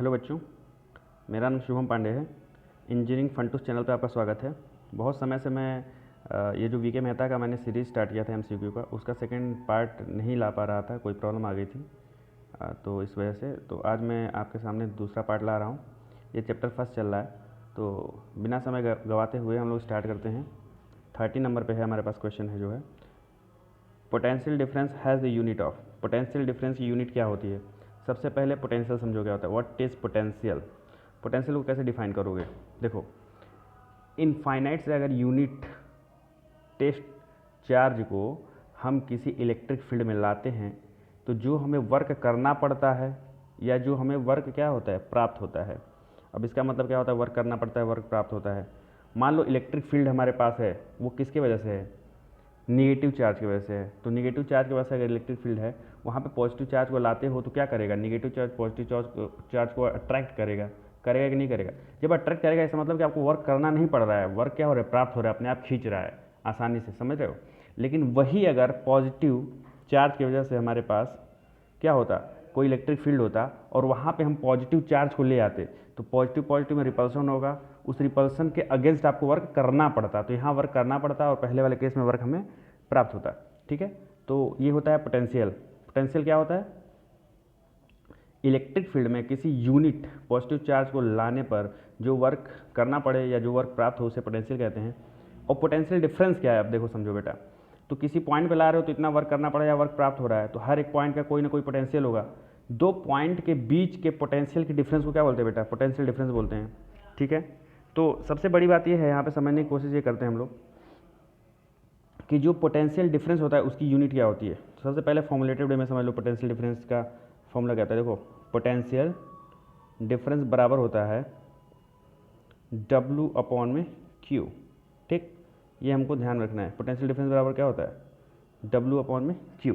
Hello बच्चों, मेरा नाम शुभम पांडे है। इंजीनियरिंग फंटूस चैनल पे आपका स्वागत है। बहुत समय से मैं ये जो वीके मेहता का मैंने सीरीज़ स्टार्ट किया था एमसीक्यू का, उसका सेकंड पार्ट नहीं ला पा रहा था, कोई प्रॉब्लम आ गई थी। तो इस वजह से तो आज मैं आपके सामने दूसरा पार्ट ला रहा हूँ। ये चैप्टर फर्स्ट चल रहा है, तो बिना समय गवाते हुए हम लोग स्टार्ट करते हैं। 30 नंबर पे है हमारे पास क्वेश्चन है जो है potential difference has the unit of. Potential difference की यूनिट क्या होती है? सबसे पहले पोटेंशियल समझो क्या होता है। What is potential? पोटेंशियल को कैसे डिफाइन करोगे? देखो, इनफाइनाइट से अगर यूनिट टेस्ट चार्ज को हम किसी इलेक्ट्रिक फील्ड में लाते हैं तो जो हमें वर्क करना पड़ता है या जो हमें वर्क क्या होता है प्राप्त होता है। अब इसका मतलब क्या होता है? वर्क करना पड़ता है, वर्क प्राप्त होता है। मान लो इलेक्ट्रिक फील्ड हमारे पास है, वो किसके वजह से है? निगेटिव चार्ज की वजह से है। तो निगेटिव चार्ज की वजह से अगर इलेक्ट्रिक फील्ड है, वहाँ पे पॉजिटिव चार्ज को लाते हो तो क्या करेगा? निगेटिव चार्ज पॉजिटिव चार्ज को अट्रैक्ट करेगा। करेगा कि नहीं करेगा? जब अट्रैक्ट करेगा इसका मतलब कि आपको वर्क करना नहीं पड़ रहा है, वर्क क्या हो रहा है? प्राप्त हो रहा है, अपने आप खींच रहा है आसानी से, समझ रहे हो। लेकिन वही अगर पॉजिटिव चार्ज की वजह से हमारे पास क्या होता, कोई इलेक्ट्रिक फील्ड होता और वहाँ पे हम पॉजिटिव चार्ज को ले आते, तो पॉजिटिव पॉजिटिव में रिपल्सन होगा, उस रिपल्सन के अगेंस्ट आपको वर्क करना पड़ता। तो यहाँ वर्क करना पड़ता और पहले वाले केस में वर्क हमें प्राप्त होता है। ठीक है, तो ये होता है पोटेंशियल। पोटेंशियल क्या होता है? इलेक्ट्रिक फील्ड में किसी यूनिट पॉजिटिव चार्ज को लाने पर जो वर्क करना पड़े या जो वर्क प्राप्त हो उसे पोटेंशियल कहते हैं। और पोटेंशियल डिफरेंस क्या है? अब देखो समझो बेटा, तो किसी पॉइंट पे ला रहे हो तो इतना वर्क करना पड़ा या वर्क प्राप्त हो रहा है, तो हर एक पॉइंट का कोई ना कोई पोटेंशियल होगा। दो पॉइंट के बीच के पोटेंशियल की डिफरेंस को क्या बोलते हैं बेटा? पोटेंशियल डिफरेंस बोलते हैं। ठीक है, तो सबसे बड़ी बात यह है, यहाँ पे समझने की कोशिश ये करते हैं हम लोग कि जो पोटेंशियल डिफरेंस होता है उसकी यूनिट क्या होती है। तो सबसे पहले फॉर्मुलेटिव वे में समझ लो पोटेंशियल डिफरेंस का फॉर्मूला क्या होता है। देखो, पोटेंशियल डिफरेंस बराबर होता है W अपॉन में Q। ठीक, ये हमको ध्यान रखना है। पोटेंशियल डिफरेंस बराबर क्या होता है? W अपॉन में Q।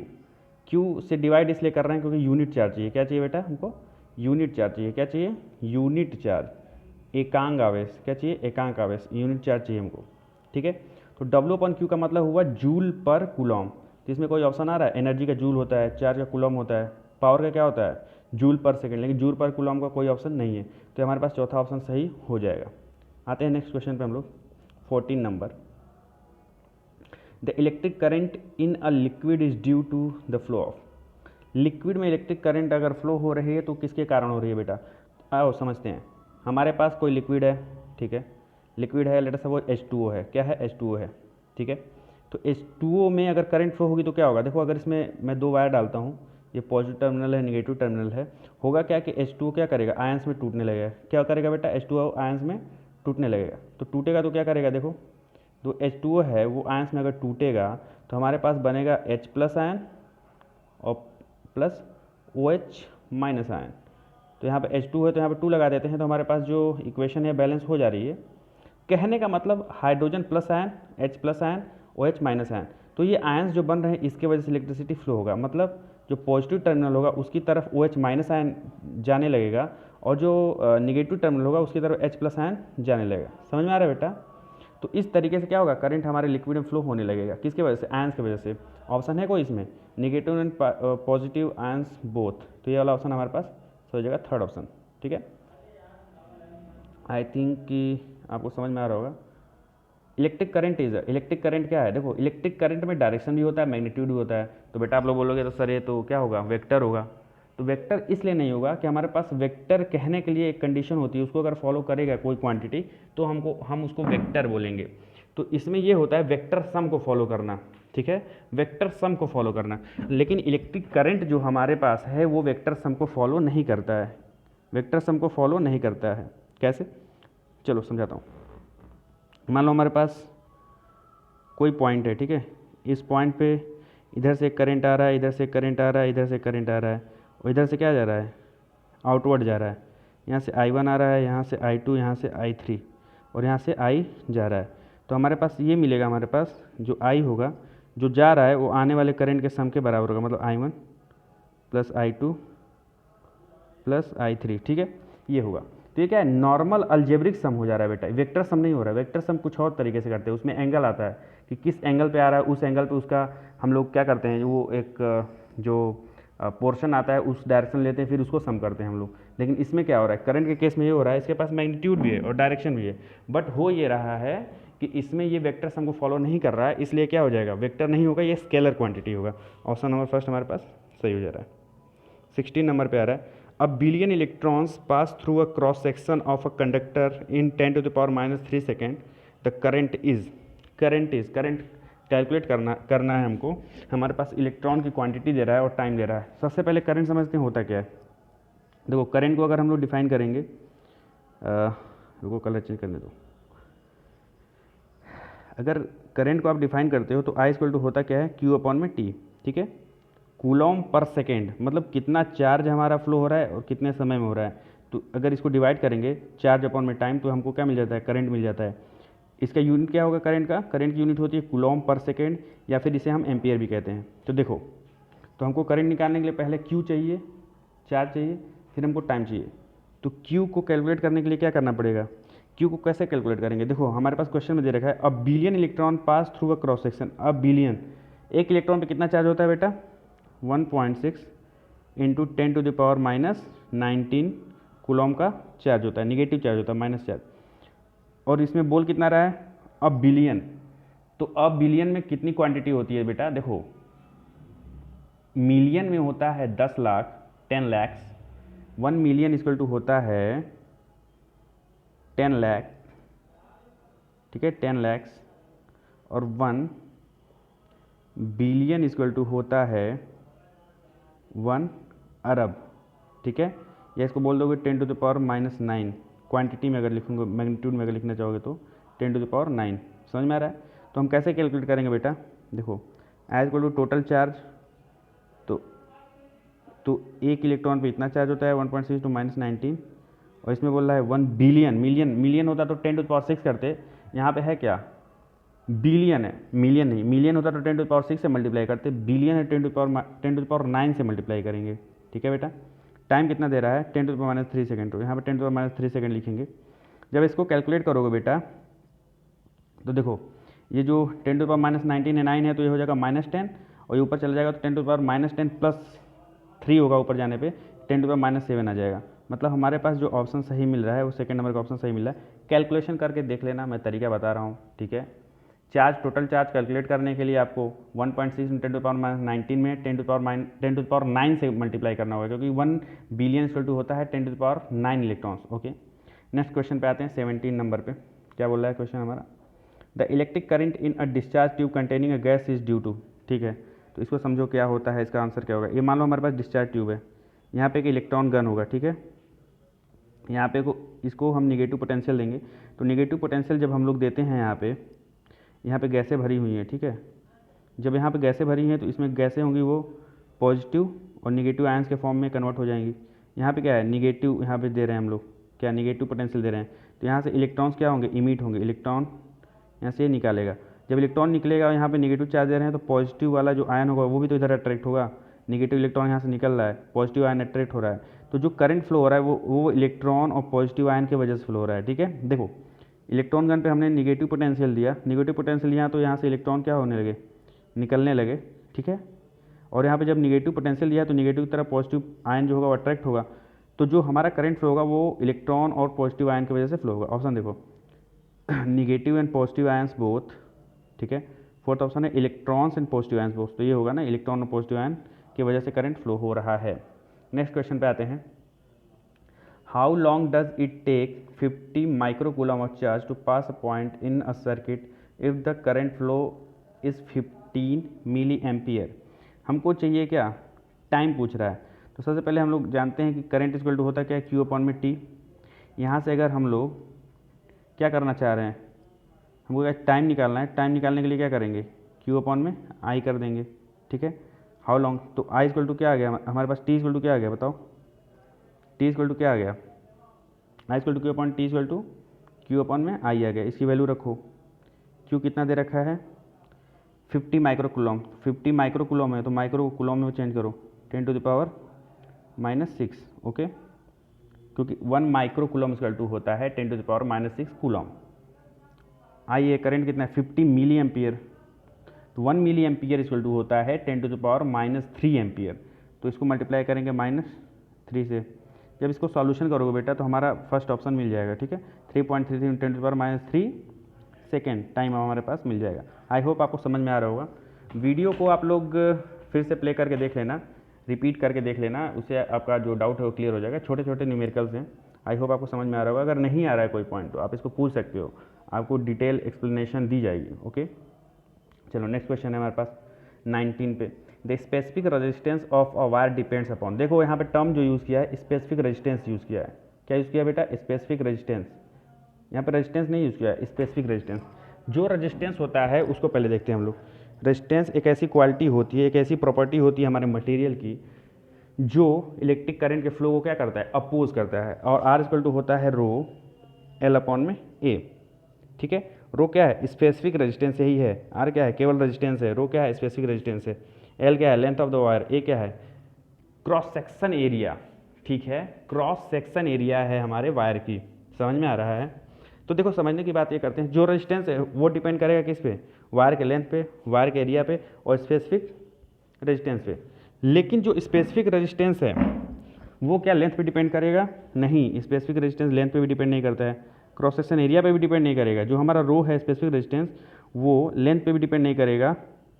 Q से डिवाइड इसलिए कर रहे हैं क्योंकि यूनिट चार्ज चाहिए। क्या चाहिए बेटा हमको? यूनिट चार्ज चाहिए। क्या चाहिए? यूनिट चार्ज, एकांक आवेश। क्या चाहिए? एकांक आवेश, यूनिट चार्ज चाहिए हमको। ठीक है, तो W अपॉन Q का मतलब हुआ जूल पर कूलॉम। तो इसमें कोई ऑप्शन आ रहा है? एनर्जी का जूल होता है, चार्ज का कूलॉम होता है, पावर का क्या होता है? जूल पर सेकेंड। लेकिन जूल पर कूलॉम का कोई ऑप्शन नहीं है, तो हमारे पास चौथा ऑप्शन सही हो जाएगा। आते हैं नेक्स्ट क्वेश्चन पे हम लोग। 14 number, the electric current in a liquid is due to the flow of. Liquid में इलेक्ट्रिक करंट अगर फ्लो हो रही है तो किसके कारण हो रही है बेटा? आओ समझते हैं। हमारे पास कोई लिक्विड है, ठीक है, लिक्विड है, लेट अस सपोज H2O है। क्या है? H2O है। ठीक है, तो H2O में अगर करंट फ्लो होगी तो क्या होगा? देखो, अगर इसमें मैं दो वायर डालता हूँ, ये पॉजिटिव टर्मिनल है, नेगेटिव टर्मिनल है, होगा क्या कि H2O क्या करेगा? आयंस में टूटने लगेगा। क्या करेगा बेटा? H2O आयंस में टूटने लगेगा। तो टूटेगा तो क्या करेगा? देखो, जो H2O है वो आयंस में अगर टूटेगा तो हमारे पास बनेगा H प्लस आयन और प्लस OH माइनस आयन। तो यहाँ पे H2 है तो यहाँ पे 2 लगा देते हैं, तो हमारे पास जो इक्वेशन है बैलेंस हो जा रही है। कहने का मतलब hydrogen plus ion, H plus ion, OH minus ion, तो ये आयंस जो बन रहे हैं इसके वजह से इलेक्ट्रिसिटी फ्लो होगा। मतलब जो पॉजिटिव टर्मिनल होगा उसकी तरफ OH माइनस आयन जाने लगेगा और जो निगेटिव टर्मिनल होगा उसकी तरफ H प्लस आयन जाने लगेगा। समझ में आ रहा है बेटा? तो इस तरीके से क्या होगा? करंट हमारे लिक्विड में फ्लो होने लगेगा। किसकी वजह से? आयंस की वजह से। ऑप्शन है कोई इसमें? Negative and positive ions both. तो ये वाला ऑप्शन हमारे पास हो जाएगा थर्ड ऑप्शन। ठीक है, आई थिंक कि आपको समझ में आ रहा होगा। Electric current is, electric current क्या है? देखो, इलेक्ट्रिक करंट में डायरेक्शन भी होता है, मैग्नीट्यूड भी होता है। तो बेटा आप लोग बोलोगे तो सर ये तो क्या होगा? वेक्टर होगा। तो वेक्टर इसलिए नहीं होगा कि हमारे पास वेक्टर कहने के लिए एक कंडीशन होती है, उसको अगर फॉलो करेगा कोई क्वांटिटी तो हम उसको वेक्टर बोलेंगे। तो इसमें ये होता है वेक्टर सम को फॉलो करना। ठीक है, वेक्टर सम को फॉलो करना। लेकिन इलेक्ट्रिक करंट जो हमारे पास है वो वेक्टर सम को फॉलो नहीं करता है, वेक्टर सम को फॉलो नहीं करता है। कैसे? चलो समझाता हूँ। मान लो हमारे पास कोई पॉइंट है, ठीक है, इस पॉइंट पे इधर से करंट आ रहा है, इधर से करंट आ रहा है, इधर से करंट आ रहा है, और इधर से क्या जा रहा है? आउटवर्ड जा रहा है। यहाँ से I1 आ रहा है, यहाँ से I2, यहाँ से I3 और यहाँ से I जा रहा है। तो हमारे पास ये मिलेगा, हमारे पास जो I होगा, जो जा रहा है वो आने वाले करंट के सम के बराबर होगा। मतलब I1 plus I2 plus I3। ठीक है, ये होगा। तो ये क्या है? नॉर्मल अलजेब्रिक सम हो जा रहा है बेटा, वेक्टर सम नहीं हो रहा है। वेक्टर सम कुछ और तरीके से करते हैं, उसमें एंगल आता है कि किस एंगल पे आ रहा है, उस एंगल पे उसका हम लोग क्या करते हैं, वो एक जो पोर्शन आता है उस डायरेक्शन लेते हैं, फिर उसको सम करते हैं हम लोग। लेकिन इसमें क्या हो रहा है, करंट के केस में ये हो रहा है, इसके पास मैग्नीट्यूड भी है और डायरेक्शन भी है, बट हो ये रहा है कि इसमें ये वेक्टर्स हमको फॉलो नहीं कर रहा है, इसलिए क्या हो जाएगा, वेक्टर नहीं होगा, ये स्केलर क्वांटिटी होगा। ऑप्शन नंबर फर्स्ट हमारे पास सही हो जा रहा है। 16 नंबर पे आ रहा है, a billion electrons pass through a cross section of a conductor in 10⁻³ second, the current is current calculate करना है हमको। हमारे पास इलेक्ट्रॉन की क्वांटिटी दे रहा है और टाइम दे रहा है। सबसे पहले करंट समझते हैं होता क्या है। देखो करंट को अगर हम लोग डिफाइन करेंगे, रुको कलर चेंज करने दो। अगर करंट को आप डिफाइन करते हो तो I इक्वल टू होता क्या है, Q/T, ठीक है। कूलॉम पर सेकेंड मतलब कितना चार्ज हमारा फ्लो हो रहा है और कितने समय में हो रहा है। तो अगर इसको डिवाइड करेंगे चार्ज अपॉन में टाइम, तो हमको क्या मिल जाता है, करंट मिल जाता है। इसका यूनिट क्या होगा करंट का, करंट की यूनिट होती है कूलॉम पर सेकेंड, या फिर इसे हम एम्पियर भी कहते हैं। तो देखो, तो हमको करंट निकालने के लिए पहले Q चाहिए, चार्ज चाहिए, फिर हमको टाइम चाहिए। तो Q को कैलकुलेट करने के लिए क्या करना पड़ेगा, Q को कैसे कैलकुलेट करेंगे। देखो हमारे पास क्वेश्चन में दे रखा है, a billion electron pass through a cross section. A billion, एक इलेक्ट्रॉन पे कितना चार्ज होता है बेटा, 1.6 इंटू 10⁻⁻19 कूलॉम का चार्ज होता है, निगेटिव चार्ज होता है, माइनस चार्ज। और इसमें बोल कितना रहा है, अ बिलियन। तो अ बिलियन में कितनी क्वांटिटी होती है बेटा, देखो मिलियन में होता है 10 lakh, 10 lakhs. 1 million equal to होता है 10 लाख, ठीक है, 10 लैक्स। और 1 बिलियन इक्वल टू होता है 1 अरब, ठीक है। या इसको बोल दोगे 10⁻⁹ क्वांटिटी में अगर लिखूंगे, मैग्नीट्यूड में अगर लिखना चाहोगे तो 10⁹ समझ में आ रहा है। तो हम कैसे कैलकुलेट करेंगे बेटा, देखो as equal to total charge, तो एक इलेक्ट्रॉन पे इतना चार्ज होता है 1.6 टू -19, और इसमें बोल रहा है 1 बिलियन, मिलियन होता तो 10⁻6 करते, यहाँ पे है क्या, बिलियन है, मिलियन नहीं, मिलियन होता तो 10⁻6 से मल्टीप्लाई करते, बिलियन है 10⁻9 से मल्टीप्लाई करेंगे, ठीक है बेटा। टाइम कितना दे रहा है, 10⁻³ सेकेंड, तो यहाँ पे 10⁻³ सेकेंड लिखेंगे। जब इसको कैलकुलेट करोगे बेटा, तो देखो ये जो 10⁻⁹ है 9 है, तो ये हो जाएगा -10, और ये ऊपर चला जाएगा तो 10⁻10 प्लस 3 होगा, ऊपर जाने पे 10⁻7 आ जाएगा। मतलब हमारे पास जो ऑप्शन सही मिल रहा है वो सेकंड नंबर का ऑप्शन सही मिल रहा है। कैलकुलेशन करके देख लेना, मैं तरीका बता रहा हूँ, ठीक है। चार्ज, टोटल चार्ज कैलकुलेट करने के लिए आपको 1.6 × 10⁻19 में 10⁻9 से मल्टीप्लाई करना होगा, क्योंकि 1 बिलियन इक्वल टू होता है 10⁻9 इलेक्ट्रॉन्स। ओके, नेक्स्ट क्वेश्चन पे आते हैं 17 नंबर पे। क्या बोल रहा है क्वेश्चन हमारा, the electric current in a discharge tube containing a gas is due to, ठीक है। तो इसको समझो क्या होता है, इसका आंसर क्या होगा। ये मान लो हमारे पास डिस्चार्ज ट्यूब है, यहाँ पे एक इलेक्ट्रॉन गन होगा, ठीक है। यहाँ पे इसको हम निगेटिव पोटेंशियल देंगे। तो निगेटिव पोटेंशियल जब हम लोग देते हैं यहाँ पे गैसें भरी हुई हैं, ठीक है। जब यहाँ पे गैसें भरी हैं तो इसमें गैसें होंगी वो पॉजिटिव और निगेटिव आयंस के फॉर्म में कन्वर्ट हो जाएंगी। यहाँ पे क्या है, निगेटिव यहाँ पे दे रहे हैं हम लोग, क्या निगेटिव पोटेंशियल दे रहे हैं। तो यहाँ से इलेक्ट्रॉन्स क्या होंगे, इमिट होंगे, इलेक्ट्रॉन यहाँ से निकालेगा। जब इलेक्ट्रॉन निकलेगा और यहाँ पे निगेटिव चार्ज दे रहे हैं, तो पॉजिटिव वाला जो आयन होगा वो भी तो इधर अट्रैक्ट होगा। निगेटिव इलेक्ट्रॉन यहाँ से निकल रहा है, पॉजिटिव आयन अट्रैक्ट हो रहा है। तो जो करंट फ्लो हो रहा है वो इलेक्ट्रॉन और पॉजिटिव आयन की वजह से फ्लो हो रहा है, ठीक है। देखो इलेक्ट्रॉन गन पे हमने निगेटिव पोटेंशियल दिया, निगेटिव पोटेंशियल यहाँ, तो यहाँ से इलेक्ट्रॉन क्या होने लगे, निकलने लगे, ठीक है। और यहाँ पे जब निगेटिव पोटेंशियल दिया तो निगेटिव की तरफ पॉजिटिव आयन जो होगा वो अट्रैक्ट होगा। तो जो हमारा करंट फ्लो होगा वो इलेक्ट्रॉन और पॉजिटिव आयन की वजह से फ्लो होगा। ऑप्शन देखो negative and positive ions both, ठीक है। फोर्थ ऑप्शन है electrons and positive ions both, तो ये होगा ना, इलेक्ट्रॉन और पॉजिटिव आयन की वजह से करंट फ्लो हो रहा है। नेक्स्ट क्वेश्चन पे आते हैं, how long does it take 50 microcoulomb of charge to pass a point in a circuit if the current flow is 15 milliampere. हमको चाहिए क्या, टाइम पूछ रहा है। तो सबसे पहले हम लोग जानते हैं कि करंट इक्वल टू होता क्या है, Q/T। यहाँ से अगर हम लोग क्या करना चाह रहे हैं, हमको टाइम निकालना है। टाइम निकालने के लिए क्या करेंगे, Q/I कर देंगे, ठीक है। हाउ लॉन्ग, तो I इक्वल टू क्या आ गया हमारे पास, T इक्वल टू क्या आ गया बताओ, T इक्वल टू क्या आ गया, I equal to Q/T equal to Q/I आ गया। इसकी वैल्यू रखो, Q कितना दे रखा है 50 माइक्रोकूलम, 50 माइक्रोकूलम है तो माइक्रोकूलम में चेंज करो 10⁻⁻6, ओके। क्योंकि 1 माइक्रोकूलम इक्वल टू होता है 10⁻⁻6 कूलम। आइए करंट कितना है 50 मिली एम्पियर, तो 1 मिली एम्पियर इक्वल टू होता है 10⁻³ एम्पियर। तो इसको मल्टीप्लाई करेंगे -3 से, जब इसको सॉल्यूशन करोगे बेटा तो हमारा फर्स्ट ऑप्शन मिल जाएगा, ठीक है। 3.33 × 10⁻³ सेकेंड टाइम हमारे पास मिल जाएगा। आई होप आपको समझ में आ रहा होगा। वीडियो को आप लोग फिर से प्ले करके देख लेना, रिपीट करके देख लेना, उससे आपका जो डाउट है वो क्लियर हो जाएगा। छोटे छोटे न्यूमेरिकल्स हैं, आई होप आपको समझ में आ रहा होगा। अगर नहीं आ रहा है कोई पॉइंट तो आप इसको पूछ सकते हो, आपको डिटेल एक्सप्लेनेशन दी जाएगी। ओके, चलो नेक्स्ट क्वेश्चन है हमारे पास 19 पे। The specific resistance of a wire depends upon, देखो यहाँ पे टर्म जो यूज़ किया है स्पेसिफिक रेजिस्टेंस यूज़ किया है। क्या यूज़ किया बेटा? Specific resistance. यहाँ पे रेजिस्टेंस नहीं यूज़ किया है, स्पेसिफिक रेजिस्टेंस। जो रेजिस्टेंस होता है उसको पहले देखते हैं हम लोग। रेजिस्टेंस एक ऐसी क्वालिटी होती है, एक ऐसी प्रॉपर्टी होती है हमारे मटेरियल की जो इलेक्ट्रिक करंट के फ्लो को क्या करता है? अपोज करता है। और आर इक्वल टू होता है रो एल अपॉन में ए, ठीक है। रो क्या है? स्पेसिफिक रेजिस्टेंस यही है। आर क्या है? केवल रेजिस्टेंस है। रो क्या है? स्पेसिफिक रेजिस्टेंस है। एल क्या है? Length of the wire. A क्या है? क्रॉस सेक्शन एरिया, ठीक है। क्रॉस सेक्शन एरिया है हमारे वायर की। समझ में आ रहा है? तो देखो समझने की बात ये करते हैं, जो रेजिस्टेंस है वो डिपेंड करेगा किस पे? वायर के लेंथ पे, वायर के एरिया पे और स्पेसिफिक रेजिस्टेंस पे। लेकिन जो स्पेसिफिक रेजिस्टेंस है वो क्या लेंथ पे डिपेंड करेगा? नहीं, स्पेसिफिक रेजिस्टेंस लेंथ पे भी डिपेंड नहीं करता है, क्रॉस सेक्शन एरिया पे भी डिपेंड नहीं करेगा। जो हमारा रो है स्पेसिफिक रेजिस्टेंस वो लेंथ पे भी डिपेंड नहीं करेगा,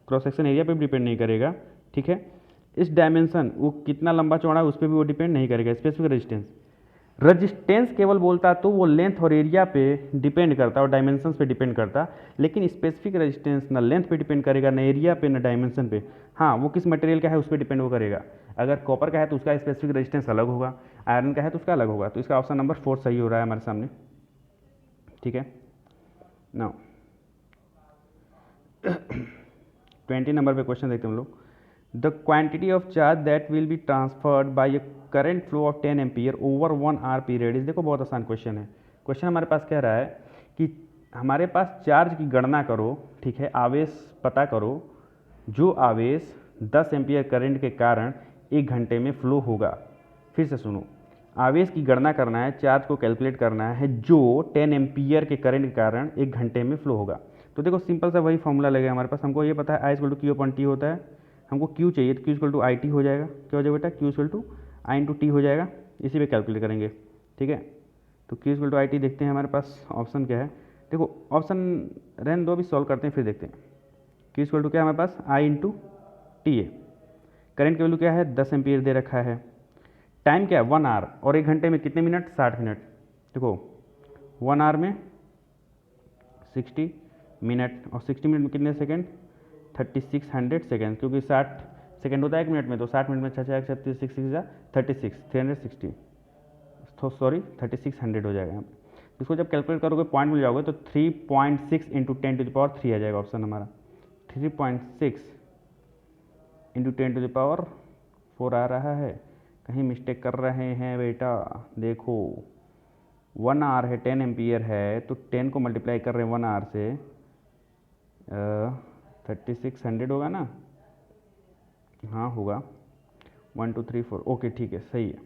क्रॉस सेक्शन एरिया पे भी डिपेंड नहीं करेगा, ठीक है। इस डायमेंशन वो कितना लंबा चौड़ा है उस पर भी वो डिपेंड नहीं करेगा। स्पेसिफिक रेजिस्टेंस, रेजिस्टेंस केवल बोलता तो वो लेंथ और एरिया पे डिपेंड करता और डायमेंशंस पे डिपेंड करता, लेकिन स्पेसिफिक रेजिस्टेंस ना लेंथ पे डिपेंड करेगा, ना एरिया पे, ना डायमेंशन पे। हाँ, वो किस मटेरियल का है उस पर डिपेंड वो करेगा। अगर कॉपर का है तो उसका स्पेसिफिक रेजिस्टेंस अलग होगा, आयरन का है तो उसका अलग होगा। तो इसका ऑप्शन नंबर 4 सही हो रहा है हमारे सामने, ठीक है। नाउ 20 नंबर पे क्वेश्चन देखते हैं हम लोग। The quantity of charge that will be transferred by A current flow of 10 ampere over 1 our period is, देखो बहुत आसान क्वेश्चन है। क्वेश्चन हमारे पास कह रहा है कि हमारे पास चार्ज की गणना करो, ठीक है, आवेश पता करो, जो आवेश 10 एम्पियर करंट के कारण 1 घंटे में फ्लो होगा। फिर से सुनो, आवेश की गणना करना है, चार्ज को कैलकुलेट करना है जो 10 एम्पियर के करंट के कारण 1 घंटे में फ्लो होगा। तो देखो सिंपल सा वही फॉर्मूला लगेगा हमारे पास। हमको ये पता है I equal to Q upon T होता है, हमको क्यू चाहिए तो Q equal to I T हो जाएगा। क्या हो जाएगा बेटा? Q equal to I into T हो जाएगा। इसी पे कैलकुलेट करेंगे, ठीक है। तो Q equal to I T देखते हैं हमारे पास ऑप्शन क्या है। देखो ऑप्शन रहने दो, अभी सॉल्व करते हैं फिर देखते हैं। क्यू इक्वल टू क्या है हमारे पास? आई इंटू टी है। करंट की वैल्यू क्या है? 10 एम्पियर दे रखा है। टाइम क्या है? 1 आवर। और 1 घंटे में कितने मिनट? 60 मिनट। देखो 1 आवर में 60 मिनट और 60 मिनट में कितने सेकेंड? 3600 सेकेंड, क्योंकि 60 सेकेंड होता है 1 मिनट में, तो 60 मिनट में 36 तो सॉरी 3600 हो जाएगा यहाँ पे। इसको जब कैलकुलेट करोगे पॉइंट मिल जाओगे तो 3.6 इंटू 10⁻³ आ जाएगा ऑप्शन हमारा। 3.6 इंटू 10⁻⁴ आ रहा है। कहीं मिस्टेक कर रहे हैं बेटा, देखो 1 आवर है, 10 एम्पियर है, तो 10 को मल्टीप्लाई कर रहे हैं 1 आवर से, 3600 होगा ना? हाँ होगा, 1 2 3 4, ओके ठीक है, सही है।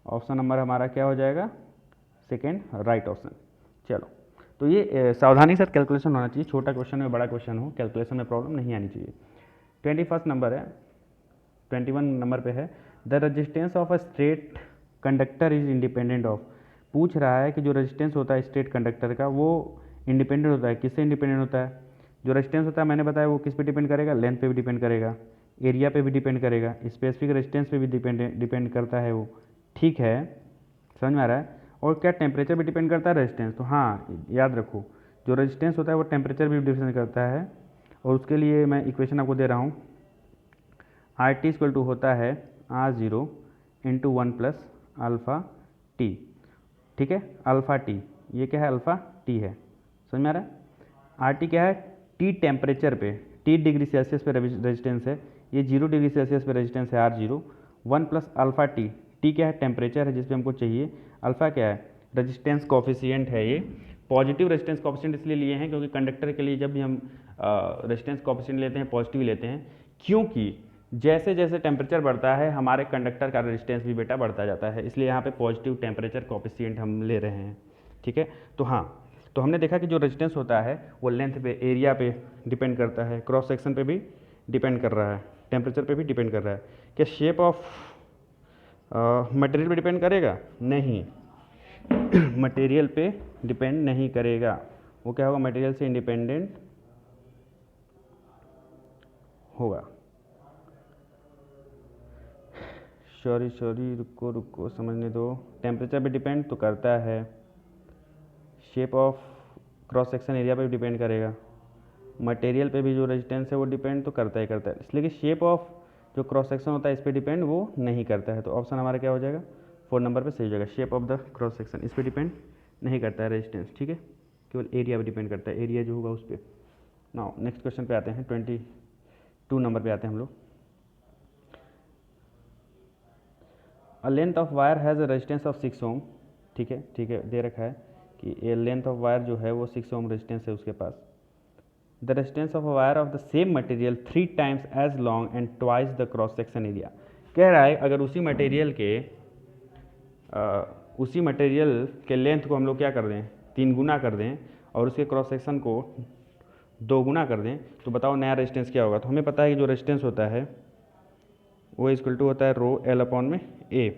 ऑप्शन नंबर हमारा क्या हो जाएगा? Second, right option. चलो, तो ये सावधानी से कैलकुलेशन होना चाहिए, छोटा क्वेश्चन हो बड़ा क्वेश्चन हो, कैलकुलेशन में प्रॉब्लम नहीं आनी चाहिए। 21 नंबर है, 21 नंबर पे है, the resistance of a straight conductor is independent of. पूछ रहा है कि जो रेजिस्टेंस होता है स्ट्रेट कंडक्टर का वो इंडिपेंडेंट होता है, किससे इंडिपेंडेंट होता है? जो रेजिस्टेंस होता है मैंने बताया वो किस पे डिपेंड करेगा? लेंथ पे भी डिपेंड करेगा, एरिया पे भी डिपेंड करेगा, स्पेसिफिक रेजिस्टेंस पे भी डिपेंड करता है वो, ठीक है, समझ में आ रहा है। और क्या टेम्परेचर भी डिपेंड करता है रेजिस्टेंस? तो हाँ याद रखो, जो रेजिस्टेंस होता है वो टेम्परेचर भी डिपेंड करता है। और उसके लिए मैं इक्वेशन आपको दे रहा हूँ, आर टी इक्वल टू होता है R0 into 1 plus alpha T, ठीक है, अल्फ़ा टी, ये क्या है? अल्फ़ा टी है, समझ में आ रहा है। आर टी क्या है? टी टेम्परेचर पे, टी डिग्री सेल्सियस पे रेजिस्टेंस है, ये 0 डिग्री सेल्सियस पे रेजिस्टेंस है R0, 1 plus alpha T, T क्या है? टेम्परेचर है जिस पे हमको चाहिए, अल्फ़ा क्या है? रेजिस्टेंस कोफिशिएंट है। ये पॉजिटिव रेजिस्टेंस कोफिशिएंट इसलिए लिए हैं क्योंकि कंडक्टर के लिए जब भी हम रेजिस्टेंस कोफिशिएंट लेते हैं पॉजिटिव लेते हैं, क्योंकि जैसे जैसे टेम्परेचर बढ़ता है हमारे कंडक्टर का रेजिस्टेंस भी बेटा बढ़ता जाता है, इसलिए यहाँ पे पॉजिटिव टेम्परेचर कोफिशिएंट हम ले रहे हैं, ठीक है। तो हाँ, तो हमने देखा कि जो रेजिस्टेंस होता है वो लेंथ पे, एरिया पे डिपेंड करता है, क्रॉस सेक्शन पे भी डिपेंड कर रहा है, टेम्परेचर पे भी डिपेंड कर रहा है। क्या शेप ऑफ मटेरियल पे डिपेंड करेगा? नहीं, मटेरियल पे डिपेंड नहीं करेगा। वो क्या होगा? मटेरियल से इंडिपेंडेंट होगा। सॉरी रुको समझने दो। टेम्परेचर पे डिपेंड तो करता है, shape of cross section area पे भी डिपेंड करेगा, मटेरियल पे भी जो रेजिस्टेंस है वो डिपेंड तो करता ही करता है, इसलिए कि शेप ऑफ जो क्रॉस सेक्शन होता है इस पर डिपेंड वो नहीं करता है। तो ऑप्शन हमारा क्या हो जाएगा? 4 नंबर पे सही हो जाएगा। Shape of the cross section इस पर डिपेंड नहीं करता है रेजिस्टेंस, ठीक है, केवल एरिया पे डिपेंड करता है, एरिया जो होगा उस पर। नाउ नेक्स्ट क्वेश्चन पे आते हैं, 22 नंबर पे आते हैं हम लोग। A length of wire has a resistance of 6 ओम, ठीक है, दे रखा है कि ये लेंथ ऑफ वायर जो है वो 6 ओम रेजिस्टेंस है उसके पास। The resistance of a wire of the same material 3 times as long and twice the cross section area. कह रहा है अगर उसी मटेरियल के लेंथ को हम लोग क्या कर दें, 3 गुना कर दें और उसके क्रॉस सेक्शन को 2 गुना कर दें, तो बताओ नया रेजिस्टेंस क्या होगा? तो हमें पता है कि जो रेजिस्टेंस होता है वो इक्वल टू होता है रो एल अपॉन में ए,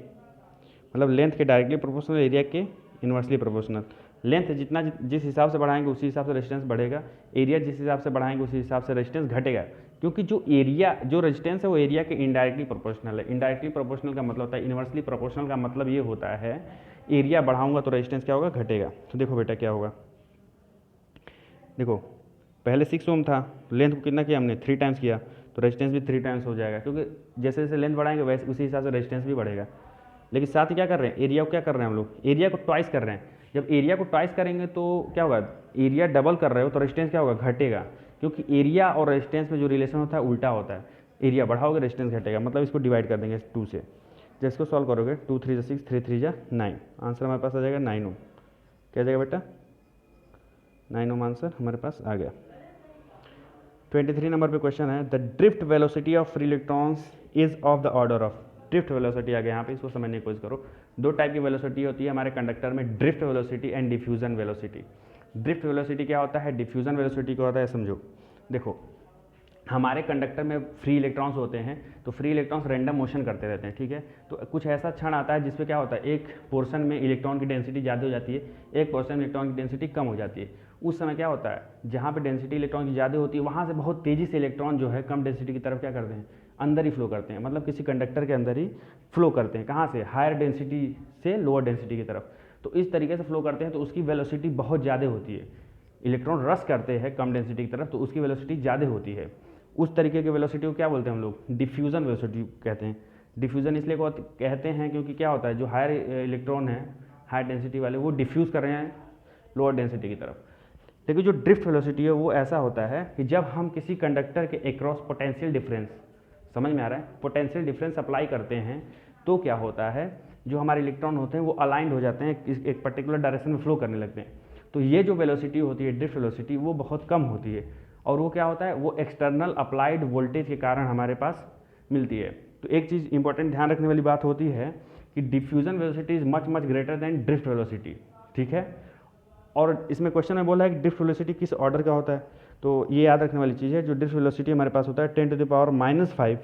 मतलब लेंथ के डायरेक्टली प्रोपोर्शनल, एरिया के इन्वर्सली प्रोपोर्शनल। लेंथ जितना जिस हिसाब से बढ़ाएंगे उसी हिसाब से रेजिस्टेंस बढ़ेगा, एरिया जिस हिसाब से बढ़ाएंगे उसी हिसाब से रेजिस्टेंस घटेगा, क्योंकि जो रेजिस्टेंस है वो एरिया के इनडायरेक्टली प्रोपोर्शनल है। इनडायरेक्टली प्रोपोर्शनल का मतलब होता है, इन्वर्सली प्रोपोर्शनल का मतलब ये होता है एरिया बढ़ाऊंगा तो रेजिस्टेंस क्या होगा? घटेगा। तो देखो बेटा क्या होगा, देखो पहले 6 ओम था, लेंथ को कितना किया हमने? 3 टाइम्स किया, तो रेजिस्टेंस भी 3 टाइम्स हो जाएगा, क्योंकि जैसे जैसे लेंथ बढ़ाएंगे वैसे उसी हिसाब से रेजिस्टेंस भी बढ़ेगा। लेकिन साथ ही क्या कर रहे हैं, एरिया को क्या कर रहे हैं हम लोग? एरिया को ट्वाइस कर रहे हैं। जब एरिया को ट्वाइस करेंगे तो क्या होगा? एरिया डबल कर रहे हो तो रेजिस्टेंस क्या होगा? घटेगा, क्योंकि एरिया और रेजिस्टेंस में जो रिलेशन होता है उल्टा होता है। एरिया बढ़ाओगे रेजिस्टेंस घटेगा, मतलब इसको डिवाइड कर देंगे 2 से। जब इसको सॉल्व करोगे 2 3 जा 6, 3 3 जा 9, आंसर हमारे पास आ जाएगा 9 ओम। क्या जाएगा बेटा? 9 ओम आंसर हमारे पास आ गया। 23 नंबर पे क्वेश्चन है, the drift velocity of free electrons is of the order of. Drift velocity आ गया यहाँ पे, इसको समझने की कोशिश करो। 2 टाइप की वेलोसिटी होती है हमारे कंडक्टर में, drift velocity and diffusion velocity. Drift velocity क्या होता है, डिफ्यूजन वेलोसिटी क्या होता है, समझो। देखो हमारे कंडक्टर में फ्री इलेक्ट्रॉन्स होते हैं, तो फ्री इलेक्ट्रॉन्स रैंडम मोशन करते रहते हैं, ठीक है। तो कुछ ऐसा क्षण आता है जिसमें क्या होता है, एक पोर्शन में इलेक्ट्रॉन की डेंसिटी ज़्यादा हो जाती है, एक पोर्शन में इलेक्ट्रॉन की डेंसिटी कम हो जाती है। उस समय क्या होता है, जहाँ पे डेंसिटी इलेक्ट्रॉन की ज़्यादा होती है वहाँ से बहुत तेज़ी से इलेक्ट्रॉन जो है कम डेंसिटी की तरफ क्या करते हैं, अंदर ही फ्लो करते हैं, मतलब किसी कंडक्टर के अंदर ही फ्लो करते हैं। कहाँ से? हायर डेंसिटी से लोअर डेंसिटी की तरफ। तो इस तरीके से फ्लो करते हैं तो उसकी वेलोसिटी बहुत ज़्यादा होती है। इलेक्ट्रॉन रश करते हैं कम डेंसिटी की तरफ तो उसकी वेलोसिटी ज़्यादा होती है। उस तरीके की वेलोसिटी को क्या बोलते हैं हम लोग? डिफ्यूजन वेलोसिटी कहते हैं। डिफ्यूजन इसलिए कहते हैं क्योंकि क्या होता है, जो हायर इलेक्ट्रॉन है हाई डेंसिटी वाले वो डिफ्यूज कर रहे हैं लोअर डेंसिटी की तरफ। लेकिन जो ड्रिफ्ट वेलोसिटी है वो ऐसा होता है कि जब हम किसी कंडक्टर के अक्रॉस पोटेंशियल डिफरेंस, समझ में आ रहा है, पोटेंशियल डिफरेंस अप्लाई करते हैं तो क्या होता है, जो हमारे इलेक्ट्रॉन होते हैं वो अलाइंड हो जाते हैं, एक पर्टिकुलर डायरेक्शन में फ्लो करने लगते हैं। तो ये जो वेलोसिटी होती है ड्रिफ्ट वेलोसिटी वो बहुत कम होती है, और वो क्या होता है, वो एक्सटर्नल अप्लाइड वोल्टेज के कारण हमारे पास मिलती है। तो एक चीज़ इंपॉर्टेंट ध्यान रखने वाली बात होती है कि diffusion velocity is much much greater than drift velocity, ठीक है। और इसमें क्वेश्चन में बोला है कि ड्रिफ्ट वेलोसिटी किस ऑर्डर का होता है, तो ये याद रखने वाली चीज़ है। जो ड्रिफ्ट वेलोसिटी हमारे पास होता है 10⁻⁻5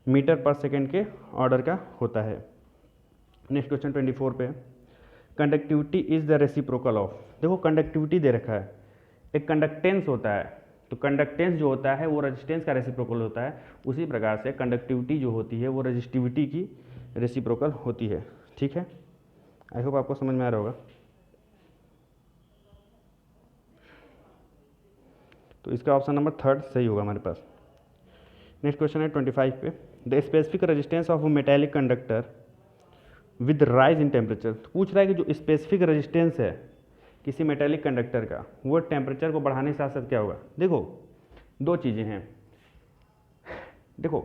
मीटर पर सेकेंड के ऑर्डर का होता है। नेक्स्ट क्वेश्चन 24 पे, conductivity is the reciprocal of. देखो कंडक्टिविटी दे रखा है, एक कंडक्टेंस होता है, तो कंडक्टेंस जो होता है वो रेजिस्टेंस का रेसिप्रोकल होता है। उसी प्रकार से कंडक्टिविटी जो होती है वो रेजिस्टिविटी की रेसिप्रोकल होती है, ठीक है। आई होप आपको समझ में आ रहा होगा। तो इसका ऑप्शन नंबर 3 सही होगा हमारे पास। नेक्स्ट क्वेश्चन है 25 पे, the specific resistance of a metallic conductor with rise in temperature. तो पूछ रहा है कि जो स्पेसिफिक रेजिस्टेंस है किसी मेटेलिक कंडक्टर का वो टेम्परेचर को बढ़ाने के साथ साथ क्या होगा। देखो 2 चीज़ें हैं। देखो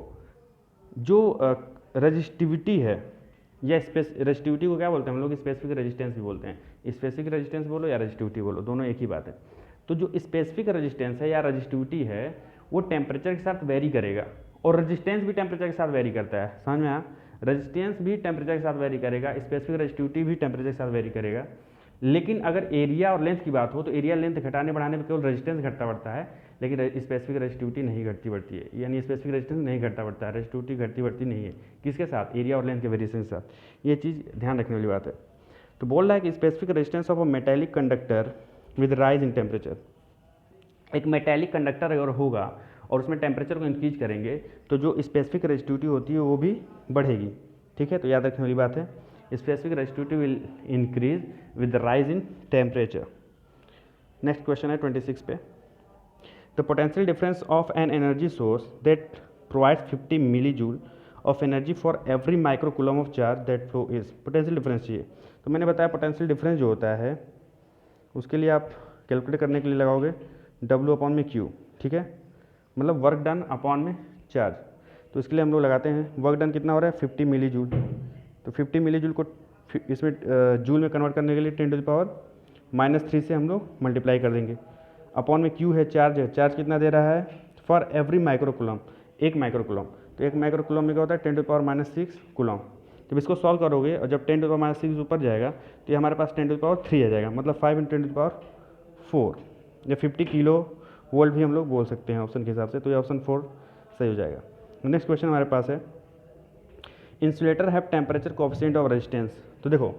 जो रजिस्टिविटी है या रजिस्टिविटी को क्या बोलते हैं हम लोग, स्पेसिफिक रेजिस्टेंस भी बोलते हैं। स्पेसिफिक रेजिस्टेंस बोलो या रजिस्टिविटी बोलो, दोनों एक ही बात है। तो जो स्पेसिफिक रेजिस्टेंस है या रजिस्टिविटी है वो टेम्परेचर के साथ वेरी करेगा, और रेजिस्टेंस भी टेम्परेचर के साथ वेरी करता है, समझ में आया। रेजिस्टेंस भी टेम्परेचर के साथ वेरी करेगा, स्पेसिफिक रजिस्टिविटी भी टेम्परेचर के साथ वेरी करेगा। लेकिन अगर एरिया और लेंथ की बात हो तो एरिया लेंथ घटाने बढ़ाने पर केवल रेजिस्टेंस घटता बढ़ता है, लेकिन स्पेसिफिक रेजिस्टिविटी नहीं घटती बढ़ती है, यानी स्पेसिफिक रेजिस्टेंस नहीं घटता बढ़ता है, रेजिस्टिविटी घटती बढ़ती नहीं है। किसके साथ? एरिया और लेंथ के वेरिएशन के साथ। ये चीज़ ध्यान रखने वाली बात है। तो बोल रहा है कि specific resistance of a metallic conductor with rise in temperature. एक मेटेलिक कंडक्टर अगर होगा और उसमें टेम्परेचर को इंक्रीज करेंगे तो जो स्पेसिफिक रेजिस्टिविटी होती है वो भी बढ़ेगी। ठीक है, तो याद रखने वाली बात है, specific resistivity will increase with rise in temperature. Next question है 26 पे। The potential difference of an energy source that provides 50 millijoule of energy for every microcoulomb of charge that flow is. Potential difference चाहिए, तो मैंने बताया potential difference जो होता है उसके लिए आप कैलकुलेट करने के लिए लगाओगे W अपॉन में Q। ठीक है, मतलब वर्क डन अपॉन में चार्ज। तो इसके लिए हम लोग लगाते हैं वर्क डन कितना हो रहा है 50 मिली जूल। तो 50 मिली जूल को इसमें जूल में कन्वर्ट करने के लिए 10⁻³ से हम लोग मल्टीप्लाई कर देंगे। अपॉन में Q है, चार्ज है, चार्ज कितना दे रहा है फॉर एवरी माइक्रो कूलम, एक माइक्रो कूलम। तो एक माइक्रो कूलम में क्या होता है 10⁻⁻6 कूलम। जब इसको सॉल्व करोगे और जब 10⁻⁻6 ऊपर जाएगा तो ये हमारे पास 10⁻³ आ जाएगा, मतलब 5 × 10⁻⁴ या 50 किलो वोल्ट भी हम लोग बोल सकते हैं ऑप्शन के हिसाब से। तो ये ऑप्शन 4 सही हो जाएगा। नेक्स्ट क्वेश्चन हमारे पास है, insulator have temperature coefficient of resistance. तो देखो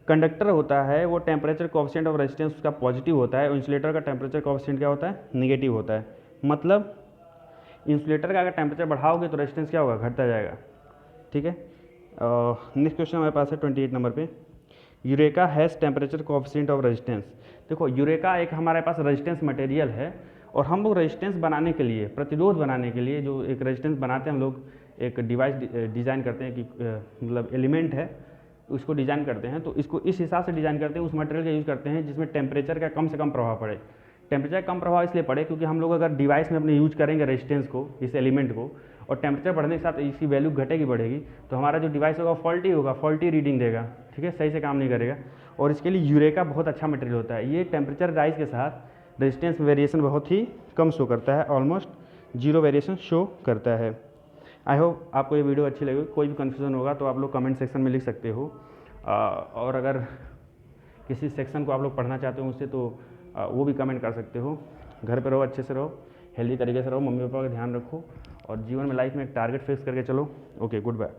कंडक्टर होता है वो टेम्परेचर कोएफिशिएंट ऑफ रेजिस्टेंस उसका पॉजिटिव होता है और इंसुलेटर का टेम्परेचर कोएफिशिएंट क्या होता है? नेगेटिव होता है। मतलब इंसुलेटर का अगर टेम्परेचर बढ़ाओगे तो रेजिस्टेंस क्या होगा? घटता जाएगा। ठीक है, नेक्स्ट क्वेश्चन हमारे पास है 28 नंबर पे। Eureka has temperature coefficient of resistance. देखो यूरेका एक हमारे पास रेजिस्टेंस मटेरियल है और हम लोग रेजिस्टेंस बनाने के लिए, प्रतिरोध बनाने के लिए जो एक रेजिस्टेंस बनाते हैं हम लोग, एक डिवाइस डिज़ाइन करते हैं कि मतलब एलिमेंट है उसको डिज़ाइन करते हैं, तो इसको इस हिसाब से डिज़ाइन करते हैं, उस मटेरियल का यूज़ करते हैं जिसमें टेम्परेचर का कम से कम प्रभाव पड़े। टेम्परेचर कम प्रभाव इसलिए पड़े क्योंकि हम लोग अगर डिवाइस में अपने यूज करेंगे रेजिस्टेंस को, इस एलिमेंट को, और टेम्परेचर बढ़ने के साथ इसकी वैल्यू घटेगी बढ़ेगी तो हमारा जो डिवाइस होगा फॉल्टी रीडिंग देगा। ठीक है, सही से काम नहीं करेगा। और इसके लिए यूरेका बहुत अच्छा मटेरियल होता है। ये टेम्परेचर राइज के साथ रेजिस्टेंस वेरिएशन बहुत ही कम शो करता है, ऑलमोस्ट 0 वेरिएशन शो करता है। आई होप आपको ये वीडियो अच्छी लगी। कोई भी कन्फ्यूज़न होगा तो आप लोग कमेंट सेक्शन में लिख सकते हो, और अगर किसी सेक्शन को आप लोग पढ़ना चाहते हो मुझसे तो वो भी कमेंट कर सकते हो। घर पे रहो, अच्छे से रहो, हेल्दी तरीके से रहो, मम्मी पापा का ध्यान रखो और जीवन में लाइफ में एक टारगेट फिक्स करके चलो। Okay, good bye.